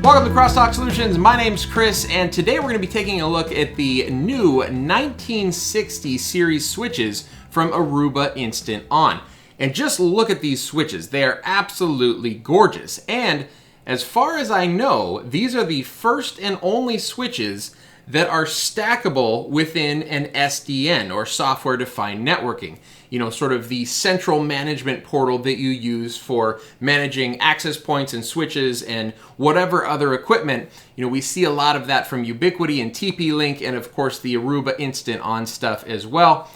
Welcome to Crosstalk Solutions. My name's Chris, and today we're going to be taking a look at the new 1960 series switches from Aruba Instant On. And just look at these switches. They are absolutely gorgeous. And as far as I know, these are the first and only switches that are stackable within an SDN, or software-defined networking. You know, sort of the central management portal that you use for managing access points and switches and whatever other equipment. You know, we see a lot of that from Ubiquity and TP-Link, and of course the Aruba Instant On stuff as well.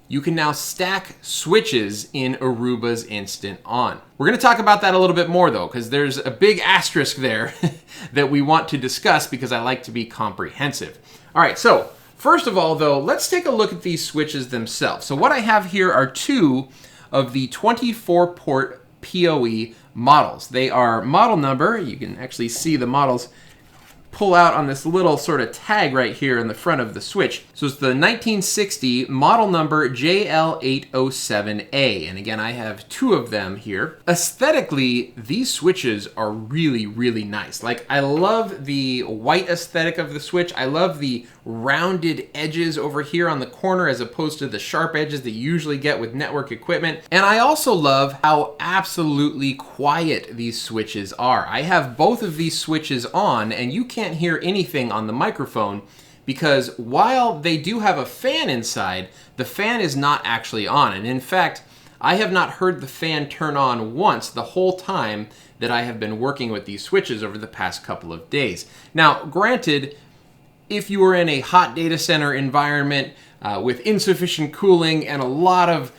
You can now stack switches in Aruba's Instant On. We're going to talk about that a little bit more though, because there's a big asterisk there that we want to discuss because I like to be comprehensive. All right, so first of all though, let's take a look at these switches themselves. So what I have here are two of the 24-port PoE models. They are model number, you can actually see the models pull out on this little sort of tag right here in the front of the switch. So it's the 1960 model number JL807A. And again, I have two of them here. Aesthetically, these switches are really, really nice. Like, I love the white aesthetic of the switch. I love the rounded edges over here on the corner as opposed to the sharp edges that you usually get with network equipment. And I also love how absolutely quiet these switches are. I have both of these switches on, and you can't hear anything on the microphone because while they do have a fan inside, the fan is not actually on. And in fact, I have not heard the fan turn on once the whole time that I have been working with these switches over the past couple of days. Now, granted, if you are in a hot data center environment with insufficient cooling and a lot of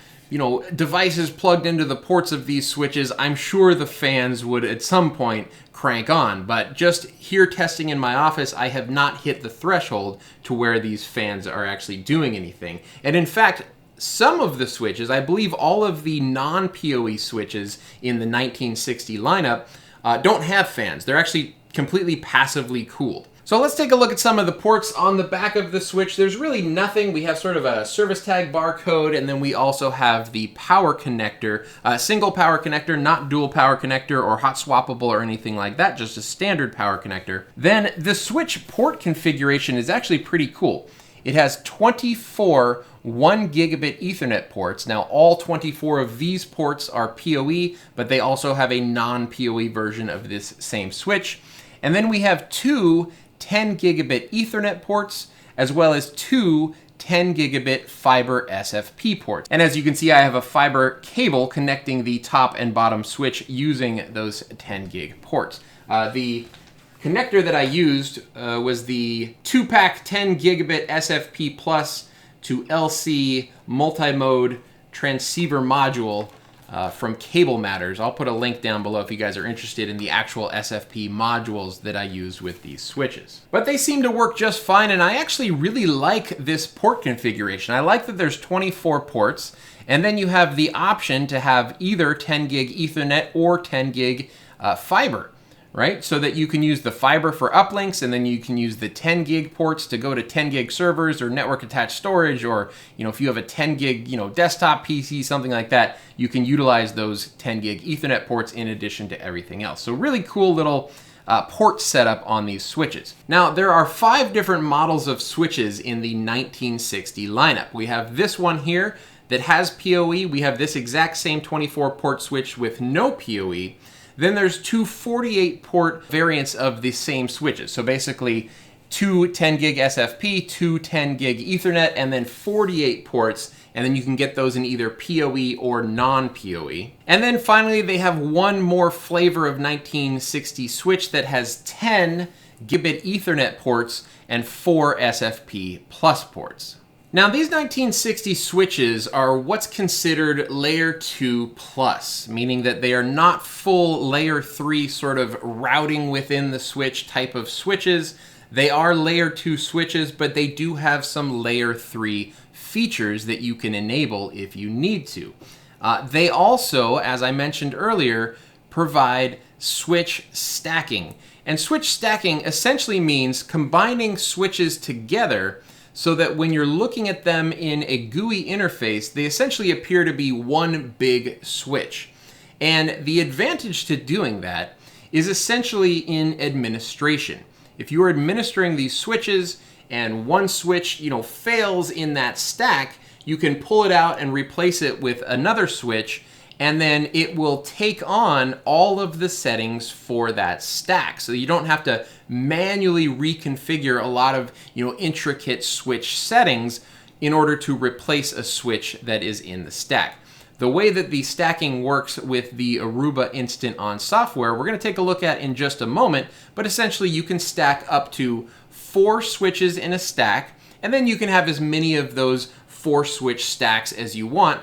devices plugged into the ports of these switches, I'm sure the fans would at some point crank on. But just here testing in my office, I have not hit the threshold to where these fans are actually doing anything. And in fact, some of the switches, I believe all of the non-PoE switches in the 1960 lineup don't have fans. They're actually completely passively cooled. So let's take a look at some of the ports on the back of the switch. There's really nothing. We have sort of a service tag barcode, and then we also have the power connector, single power connector, not dual power connector or hot swappable or anything like that, just a standard power connector. Then the switch port configuration is actually pretty cool. It has 24 1 gigabit Ethernet ports. Now all 24 of these ports are PoE, but they also have a non-PoE version of this same switch. And then we have two 10 gigabit Ethernet ports, as well as two 10 gigabit fiber SFP ports. And as you can see, I have a fiber cable connecting the top and bottom switch using those 10 gig ports. The connector that I used was the 2-pack 10 gigabit SFP Plus to LC multi-mode transceiver module from Cable Matters. I'll put a link down below if you guys are interested in the actual SFP modules that I use with these switches. But they seem to work just fine, and I actually really like this port configuration. I like that there's 24 ports, and then you have the option to have either 10 gig Ethernet or 10 gig fiber, right? So that you can use the fiber for uplinks, and then you can use the 10 gig ports to go to 10 gig servers or network attached storage, or if you have a 10 gig desktop PC, something like that, you can utilize those 10 gig Ethernet ports in addition to everything else. So really cool little port setup on these switches. Now, there are 5 different models of switches in the 1960 lineup. We have this one here that has PoE. We have this exact same 24 port switch with no PoE. Then there's two 48-port variants of the same switches. So basically, two 10 gig SFP, two 10 gig Ethernet, and then 48 ports. And then you can get those in either PoE or non-PoE. And then finally, they have one more flavor of 1960 switch that has 10 gigabit Ethernet ports and 4 SFP plus ports. Now, these 1960 switches are what's considered layer 2 plus, meaning that they are not full layer 3 sort of routing within the switch type of switches. They are layer 2 switches, but they do have some layer 3 features that you can enable if you need to. They also, as I mentioned earlier, provide switch stacking. And switch stacking essentially means combining switches together so that when you're looking at them in a GUI interface, they essentially appear to be one big switch. And the advantage to doing that is essentially in administration. If you are administering these switches and one switch, fails in that stack, you can pull it out and replace it with another switch, and then it will take on all of the settings for that stack. So you don't have to manually reconfigure a lot of, intricate switch settings in order to replace a switch that is in the stack. The way that the stacking works with the Aruba Instant On software, we're going to take a look at in just a moment, but essentially you can stack up to 4 switches in a stack, and then you can have as many of those 4 switch stacks as you want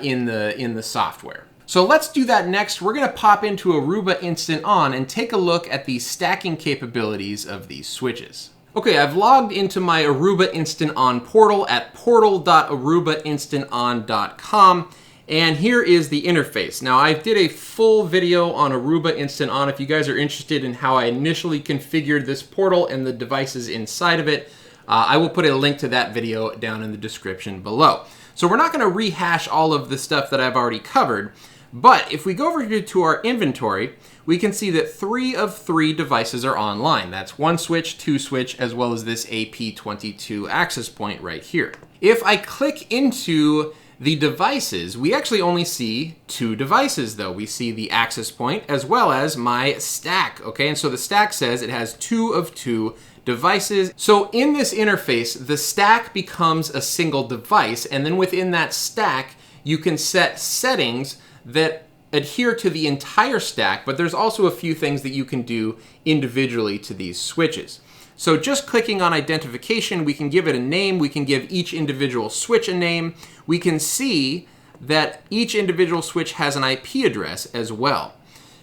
in the software. So let's do that next. We're going to pop into Aruba Instant On and take a look at the stacking capabilities of these switches. Okay, I've logged into my Aruba Instant On portal at portal.arubainstanton.com. And here is the interface. Now, I did a full video on Aruba Instant On. If you guys are interested in how I initially configured this portal and the devices inside of it, I will put a link to that video down in the description below. So we're not going to rehash all of the stuff that I've already covered, but if we go over here to our inventory, we can see that 3 of 3 devices are online. That's 1 switch, 2 switch, as well as this AP22 access point right here. If I click into the devices, we actually only see 2 devices though. We see the access point as well as my stack, okay? And so the stack says it has 2 of 2 devices. So in this interface, the stack becomes a single device, and then within that stack, you can set settings that adhere to the entire stack, but there's also a few things that you can do individually to these switches. So just clicking on identification, we can give it a name, we can give each individual switch a name, we can see that each individual switch has an IP address as well.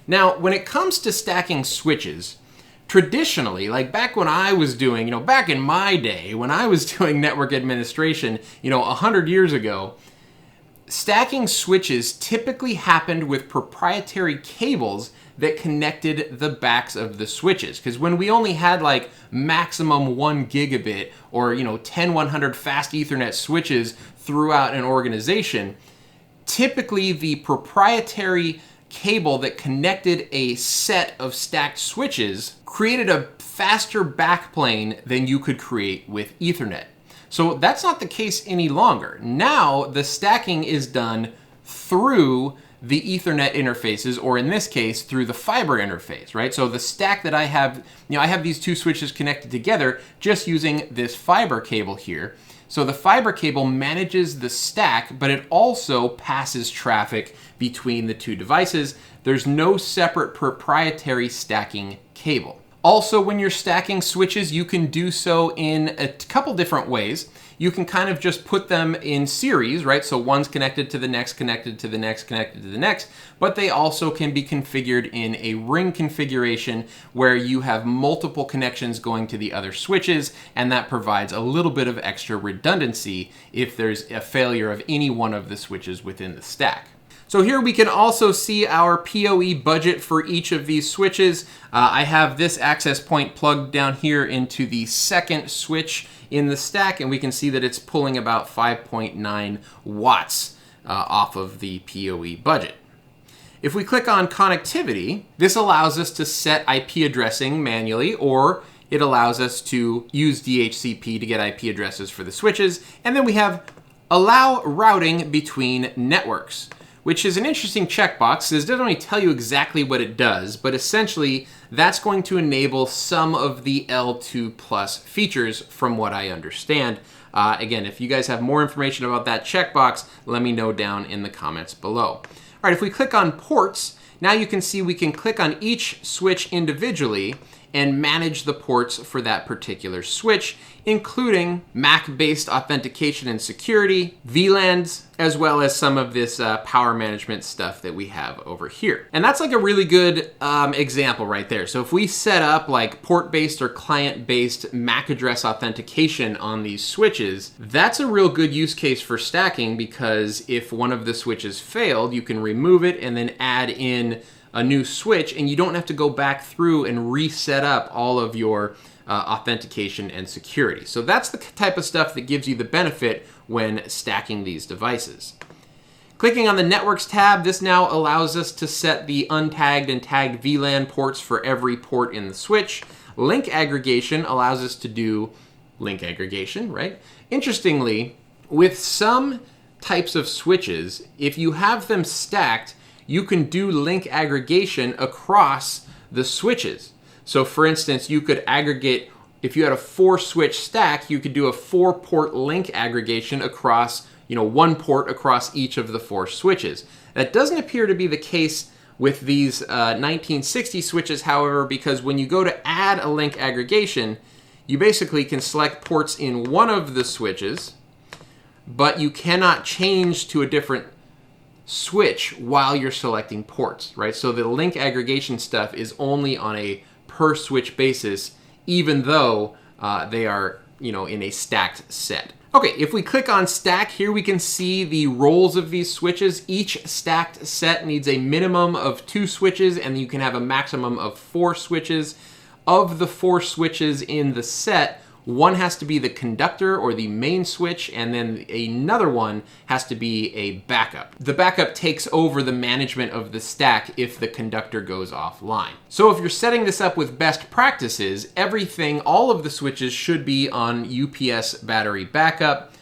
Now, when it comes to stacking switches, traditionally, like back when I was doing, back in my day, when I was doing network administration, 100 years ago, stacking switches typically happened with proprietary cables that connected the backs of the switches. Because when we only had like maximum 1 gigabit or 10/100 fast Ethernet switches throughout an organization, typically the proprietary cable that connected a set of stacked switches created a faster backplane than you could create with Ethernet. So that's not the case any longer. Now the stacking is done through the Ethernet interfaces, or in this case, through the fiber interface, right? So the stack that I have, I have these 2 switches connected together just using this fiber cable here. So the fiber cable manages the stack, but it also passes traffic between the 2 devices. There's no separate proprietary stacking cable. Also, when you're stacking switches, you can do so in a couple different ways. You can kind of just put them in series, right? So one's connected to the next, connected to the next, connected to the next, but they also can be configured in a ring configuration where you have multiple connections going to the other switches, and that provides a little bit of extra redundancy if there's a failure of any one of the switches within the stack. So here we can also see our PoE budget for each of these switches. I have this access point plugged down here into the second switch in the stack, and we can see that it's pulling about 5.9 watts off of the PoE budget. If we click on connectivity, this allows us to set IP addressing manually, or it allows us to use DHCP to get IP addresses for the switches. And then we have allow routing between networks, which is an interesting checkbox. This doesn't really tell you exactly what it does, but essentially that's going to enable some of the L2 Plus features from what I understand. Again, if you guys have more information about that checkbox, let me know down in the comments below. All right, if we click on ports, now you can see we can click on each switch individually and manage the ports for that particular switch, including MAC-based authentication and security, VLANs, as well as some of this power management stuff that we have over here. And that's like a really good example right there. So if we set up like port-based or client-based MAC address authentication on these switches, that's a real good use case for stacking, because if one of the switches failed, you can remove it and then add in a new switch, and you don't have to go back through and reset up all of your authentication and security. So that's the type of stuff that gives you the benefit when stacking these devices. Clicking on the Networks tab, this now allows us to set the untagged and tagged VLAN ports for every port in the switch. Link aggregation allows us to do link aggregation, right? Interestingly, with some types of switches, if you have them stacked, you can do link aggregation across the switches. So for instance, you could aggregate, if you had a 4-switch stack, you could do a 4-port link aggregation across, one port across each of the 4 switches. That doesn't appear to be the case with these 1960 switches, however, because when you go to add a link aggregation, you basically can select ports in one of the switches, but you cannot change to a different switch while you're selecting ports, right? So the link aggregation stuff is only on a per switch basis, even though they are, in a stacked set. Okay, if we click on stack here, we can see the roles of these switches. Each stacked set needs a minimum of 2 switches, and you can have a maximum of 4 switches. Of the 4 switches in the set, one has to be the conductor or the main switch, and then another one has to be a backup. The backup takes over the management of the stack if the conductor goes offline. So if you're setting this up with best practices, all of the switches should be on UPS battery backup.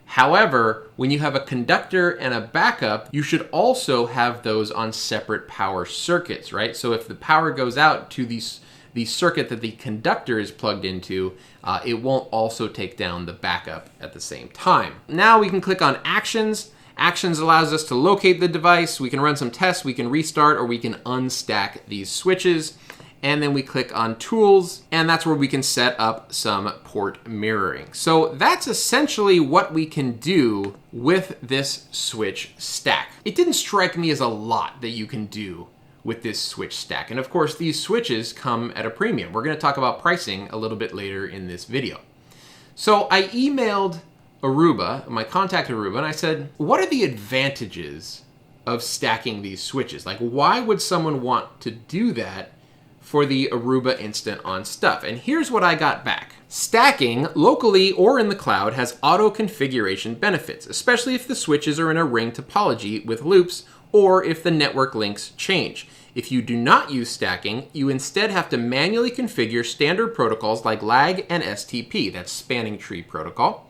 However, when you have a conductor and a backup, you should also have those on separate power circuits, right? So if the power goes out to the circuit that the conductor is plugged into, it won't also take down the backup at the same time. Now we can click on Actions. Actions allows us to locate the device, we can run some tests, we can restart, or we can unstack these switches. And then we click on Tools, and that's where we can set up some port mirroring. So that's essentially what we can do with this switch stack. It didn't strike me as a lot that you can do with this switch stack. And of course, these switches come at a premium. We're going to talk about pricing a little bit later in this video. So I emailed Aruba, my contact Aruba, and I said, what are the advantages of stacking these switches? Like, why would someone want to do that for the Aruba Instant On stuff? And here's what I got back. Stacking, locally or in the cloud, has auto configuration benefits, especially if the switches are in a ring topology with loops or if the network links change. If you do not use stacking, you instead have to manually configure standard protocols like LAG and STP, that's spanning tree protocol.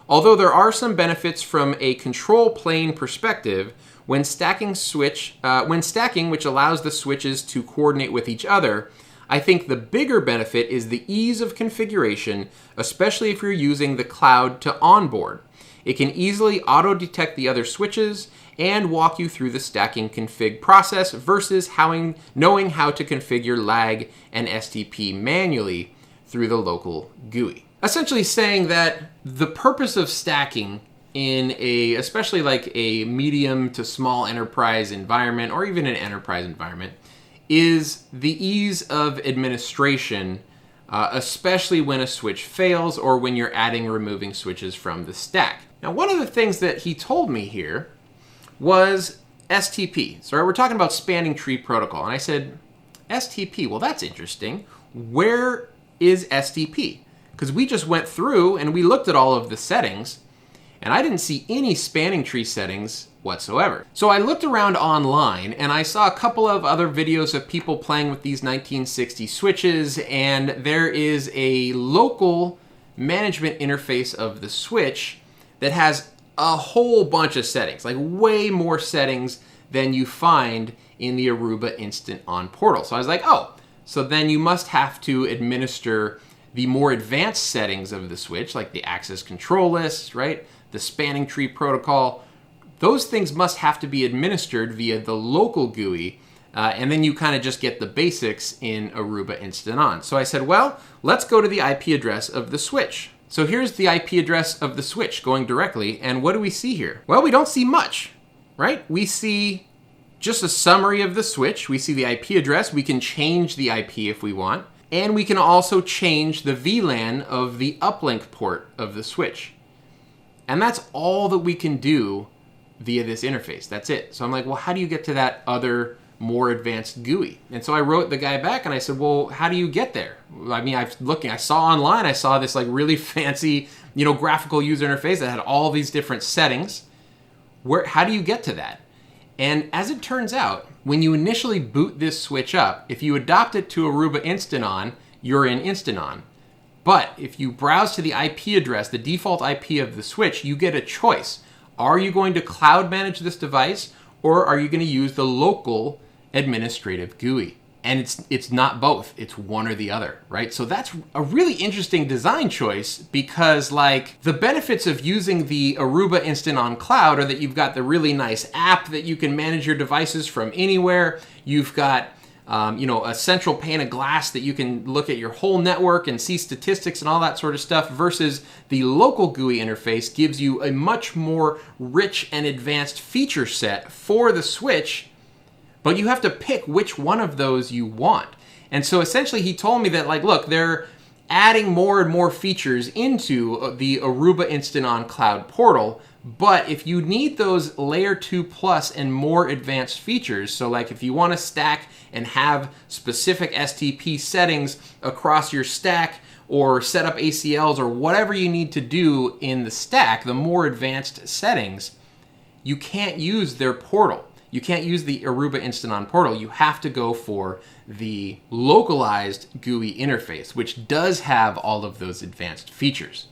Although there are some benefits from a control plane perspective, when stacking, which allows the switches to coordinate with each other, I think the bigger benefit is the ease of configuration, especially if you're using the cloud to onboard. It can easily auto-detect the other switches and walk you through the stacking config process versus knowing how to configure LAG and STP manually through the local GUI. Essentially saying that the purpose of stacking in especially like a medium to small enterprise environment or even an enterprise environment is the ease of administration, especially when a switch fails or when you're adding or removing switches from the stack. Now, one of the things that he told me here was STP. So we're talking about spanning tree protocol. And I said, STP, well, that's interesting. Where is STP? Because we just went through and we looked at all of the settings, and I didn't see any spanning tree settings whatsoever. So I looked around online and I saw a couple of other videos of people playing with these 1960 switches, and there is a local management interface of the switch that has a whole bunch of settings, like way more settings than you find in the Aruba Instant On portal. So I was like, oh, so then you must have to administer the more advanced settings of the switch, like the access control list, right? The spanning tree protocol. Those things must have to be administered via the local GUI, and then you kind of just get the basics in Aruba Instant On. So I said, well, let's go to the IP address of the switch. So here's the IP address of the switch going directly, and what do we see here? Well, we don't see much, right? We see just a summary of the switch. We see the IP address. We can change the IP if we want, and we can also change the VLAN of the uplink port of the switch. And that's all that we can do via this interface. That's it. So I'm like, well, how do you get to that other more advanced GUI? And so I wrote the guy back and I said, well, how do you get there? I mean, I saw online, I saw this like really fancy, graphical user interface that had all these different settings. how do you get to that? And as it turns out, when you initially boot this switch up, if you adopt it to Aruba Instant On, you're in Instant On. But if you browse to the IP address, the default IP of the switch, you get a choice. Are you going to cloud manage this device, or are you going to use the local administrative GUI? And it's not both. It's one or the other, right? So that's a really interesting design choice, because like the benefits of using the Aruba Instant On Cloud are that you've got the really nice app that you can manage your devices from anywhere. You've got a central pane of glass that you can look at your whole network and see statistics and all that sort of stuff, versus the local GUI interface gives you a much more rich and advanced feature set for the switch, but you have to pick which one of those you want. And so essentially he told me that, like, look, they're adding more and more features into the Aruba Instant On Cloud portal, but if you need those layer 2 plus and more advanced features, so like if you want to stack and have specific STP settings across your stack, or set up ACLs, or whatever you need to do in the stack, the more advanced settings, you can't use their portal. You can't use the Aruba Instant On portal. You have to go for the localized GUI interface, which does have all of those advanced features.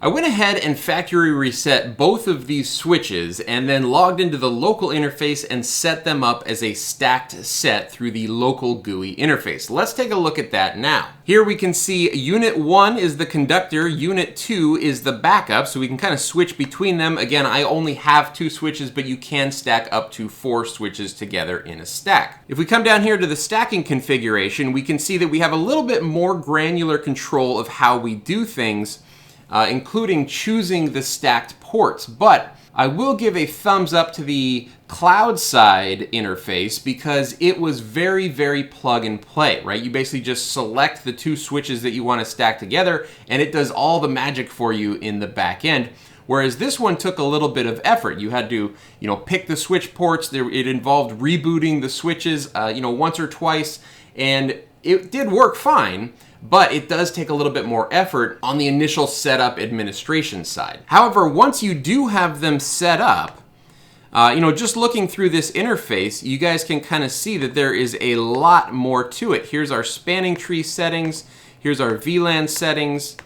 I went ahead and factory reset both of these switches and then logged into the local interface and set them up as a stacked set through the local GUI interface. Let's take a look at that now. Here we can see unit 1 is the conductor, unit 2 is the backup, so we can kind of switch between them. Again, I only have 2 switches, but you can stack up to 4 switches together in a stack. If we come down here to the stacking configuration, we can see that we have a little bit more granular control of how we do things, including choosing the stacked ports. But I will give a thumbs up to the cloud side interface, because it was very, very plug and play, right? You basically just select the 2 switches that you want to stack together, and it does all the magic for you in the back end. Whereas this one took a little bit of effort. You had to, pick the switch ports. It involved rebooting the switches, once or twice, and it did work fine. But it does take a little bit more effort on the initial setup administration side. However, once you do have them set up, just looking through this interface, you guys can kind of see that there is a lot more to it. Here's our spanning tree settings. Here's our VLAN settings,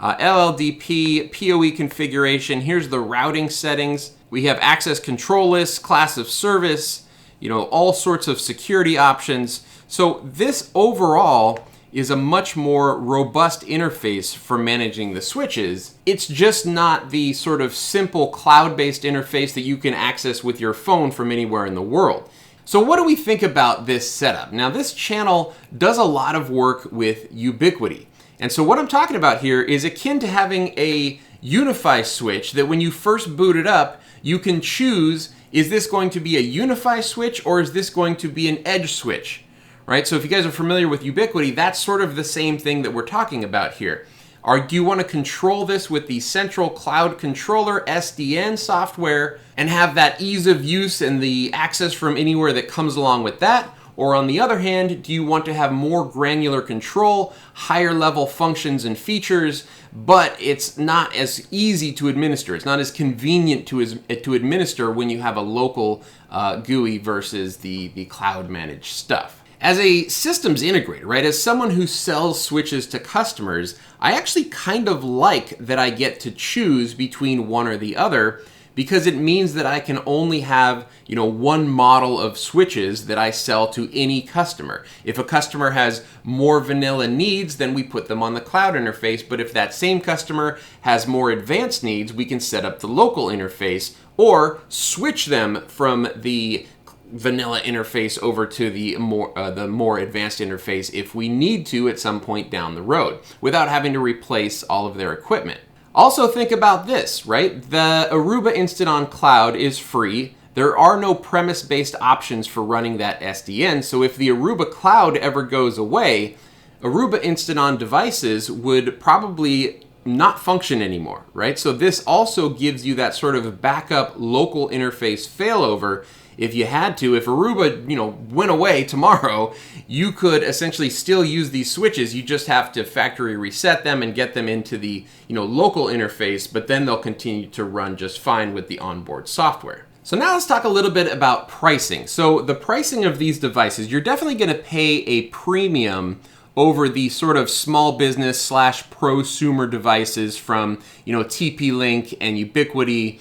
LLDP, PoE configuration. Here's the routing settings. We have access control lists, class of service, all sorts of security options. So this overall is a much more robust interface for managing the switches. It's just not the sort of simple cloud-based interface that you can access with your phone from anywhere in the world. So what do we think about this setup? Now, this channel does a lot of work with ubiquity. And so what I'm talking about here is akin to having a Unify switch that when you first boot it up, you can choose, is this going to be a Unify switch or is this going to be an Edge switch? Right? So if you guys are familiar with ubiquity, that's sort of the same thing that we're talking about here. Do you want to control this with the central cloud controller SDN software and have that ease of use and the access from anywhere that comes along with that? Or on the other hand, do you want to have more granular control, higher level functions and features, but it's not as easy to administer. It's not as convenient to administer when you have a local GUI versus the cloud managed stuff. As a systems integrator, right, as someone who sells switches to customers, I actually kind of like that I get to choose between one or the other, because it means that I can only have, one model of switches that I sell to any customer. If a customer has more vanilla needs, then we put them on the cloud interface, but if that same customer has more advanced needs, we can set up the local interface or switch them from the vanilla interface over to the more advanced interface if we need to at some point down the road, without having to replace all of their equipment. Also think about this, right? The Aruba Instant On Cloud is free. There are no premise-based options for running that SDN, so if the Aruba Cloud ever goes away, Aruba Instant On devices would probably not function anymore, right? So this also gives you that sort of backup local interface failover. If you had to, if Aruba, went away tomorrow, you could essentially still use these switches. You just have to factory reset them and get them into the, local interface, but then they'll continue to run just fine with the onboard software. So now let's talk a little bit about pricing. So the pricing of these devices, you're definitely going to pay a premium over the sort of small business slash prosumer devices from, TP-Link and Ubiquity.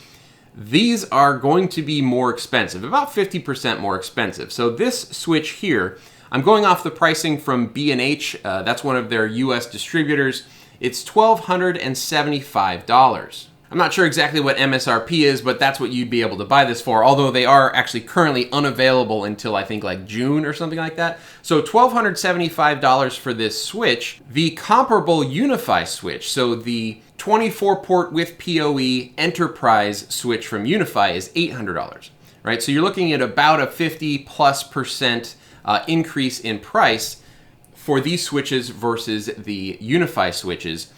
These are going to be more expensive, about 50% more expensive. So this switch here, I'm going off the pricing from B&H. That's one of their US distributors. It's $1,275. I'm not sure exactly what MSRP is, but that's what you'd be able to buy this for, although they are actually currently unavailable until I think like June or something like that. So $1,275 for this switch. The comparable UniFi switch, so the 24-port with PoE enterprise switch from UniFi is $800, right? So you're looking at about a 50+% increase in price for these switches versus the UniFi switches.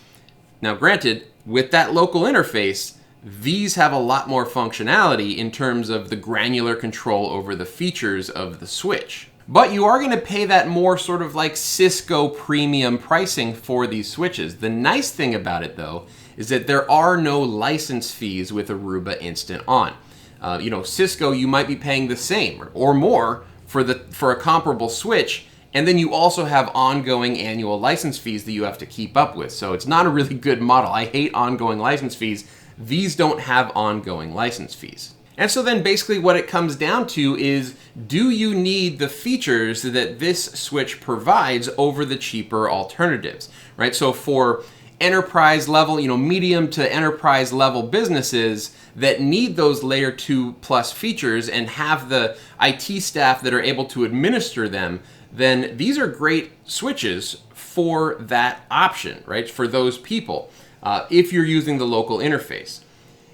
Now granted, with that local interface, these have a lot more functionality in terms of the granular control over the features of the switch. But you are going to pay that more sort of like Cisco premium pricing for these switches. The nice thing about it though is that there are no license fees with Aruba Instant On. Cisco, you might be paying the same or more for a comparable switch, and then you also have ongoing annual license fees that you have to keep up with. So it's not a really good model. I hate ongoing license fees. These don't have ongoing license fees. And so then basically what it comes down to is, do you need the features that this switch provides over the cheaper alternatives, right? So for enterprise level, medium to enterprise level businesses that need those layer 2+ features and have the IT staff that are able to administer them, then these are great switches for that option, right? For those people, if you're using the local interface.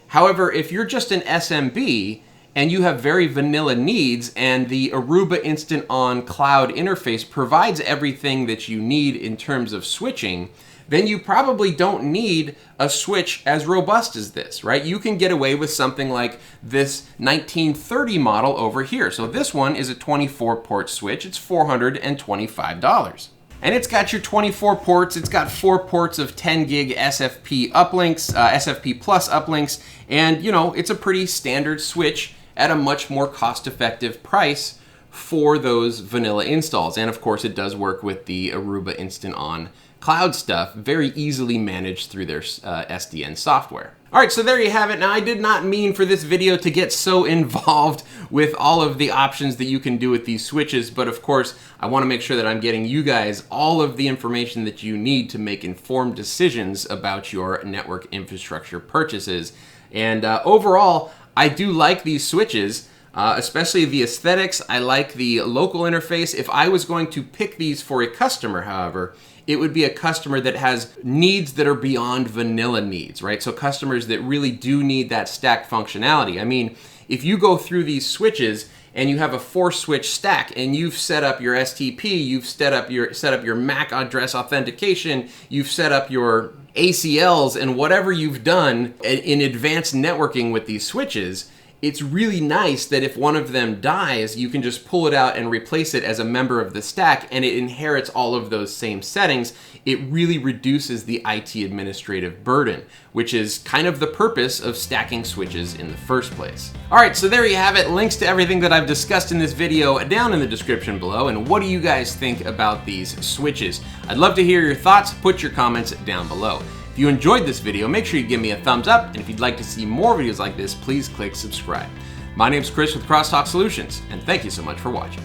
However, if you're just an SMB and you have very vanilla needs and the Aruba Instant On cloud interface provides everything that you need in terms of switching, then you probably don't need a switch as robust as this, right? You can get away with something like this 1930 model over here. So this one is a 24-port switch. It's $425. And it's got your 24 ports. It's got 4 ports of 10 gig SFP uplinks, SFP plus uplinks. And it's a pretty standard switch at a much more cost-effective price for those vanilla installs. And of course, it does work with the Aruba Instant On cloud stuff, very easily managed through their SDN software. All right, so there you have it. Now, I did not mean for this video to get so involved with all of the options that you can do with these switches, but of course, I want to make sure that I'm getting you guys all of the information that you need to make informed decisions about your network infrastructure purchases. And overall, I do like these switches. Especially the aesthetics. I like the local interface. If I was going to pick these for a customer, however, it would be a customer that has needs that are beyond vanilla needs, right? So customers that really do need that stacked functionality. I mean, if you go through these switches and you have a 4-switch stack and you've set up your STP, you've set up your MAC address authentication, you've set up your ACLs and whatever you've done in advanced networking with these switches, it's really nice that if one of them dies, you can just pull it out and replace it as a member of the stack, and it inherits all of those same settings. It really reduces the IT administrative burden, which is kind of the purpose of stacking switches in the first place. All right, so there you have it. Links to everything that I've discussed in this video down in the description below. And what do you guys think about these switches? I'd love to hear your thoughts. Put your comments down below. If you enjoyed this video, make sure you give me a thumbs up, and if you'd like to see more videos like this, please click subscribe. My name's Chris with Crosstalk Solutions, and thank you so much for watching.